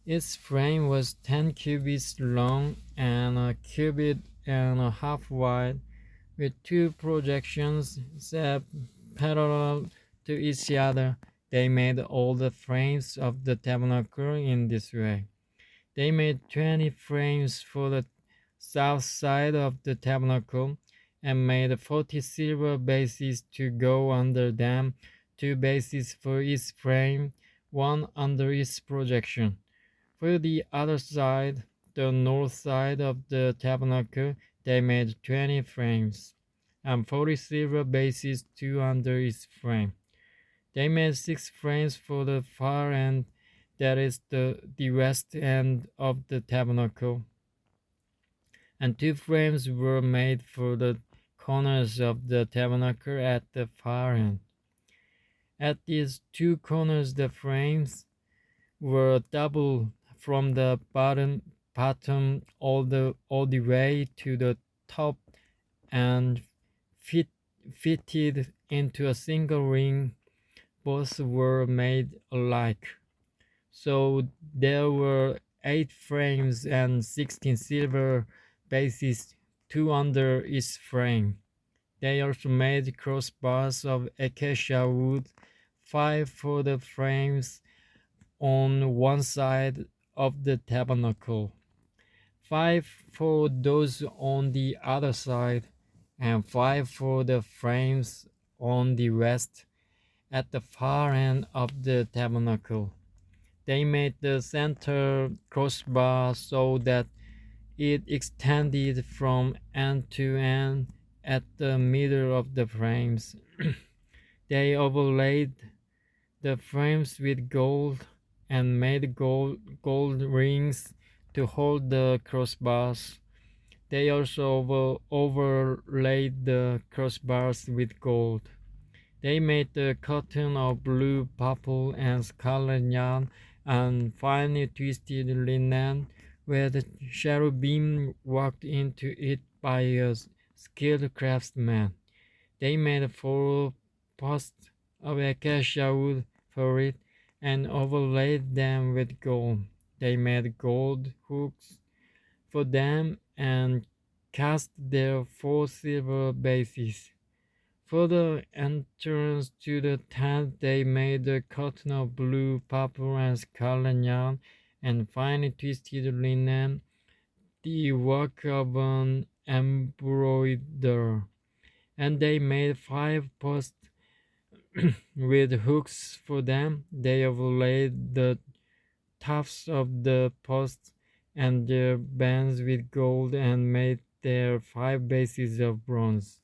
Its frame was 10 cubits long and a cubit and a half wide, with two projections set parallel to each other. They made all the frames of the tabernacle in this way. They made 20 frames for the south side of the tabernacle and made 40 silver bases to go under them, two bases for each frame, one under each projection. For the other side, the north side of the tabernacle, they made 20 frames and 40 silver bases, two under each frame. They made 6 frames for the far end, that is the west end of the tabernacle, and 2 frames were made for the corners of the tabernacle at the far end. At these two corners the frames were double from the bottom all the way to the top and fit, fitted into a single ring. Both were made alike. So there were 8 frames and 16 silver bases, two under each frame. They also made crossbars of acacia wood, 5 for the frames on one side of the tabernacle, 5 for those on the other side, and 5 for the frames on the west at the far end of the tabernacle. They made the center crossbar so that it extended from end to end at the middle of the frames. They overlaid the frames with gold and made gold rings to hold the crossbars. They also overlaid the crossbars with gold. They made the curtain of blue, purple, and scarlet yarn and finely twisted linen, where the cherubim walked into it by a skilled craftsman. They made 4 posts of acacia wood for it and overlaid them with gold. They made gold hooks for them and cast their 4 silver bases. For the entrance to the tent, they made a curtain of blue, purple, and scarlet yarn and finely twisted linen, the work of an embroiderer. And they made 5 posts with hooks for them. They overlaid the tops of the posts and their bands with gold and made their 5 bases of bronze.